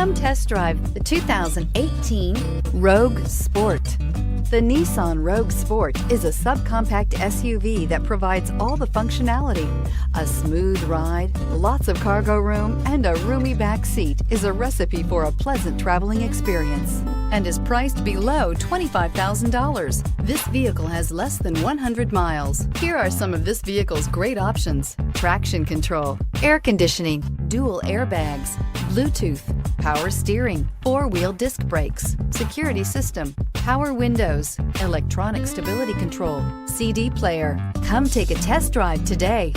Come test drive the 2018 Rogue Sport. The Nissan Rogue Sport is a subcompact SUV that provides all the functionality. A smooth ride, lots of cargo room, and a roomy back seat is a recipe for a pleasant traveling experience and is priced below $25,000. This vehicle has less than 100 miles. Here are some of this vehicle's great options: traction control, air conditioning, dual airbags, Bluetooth, power steering, four-wheel disc brakes, security system, power windows, electronic stability control, CD player. Come take a test drive today.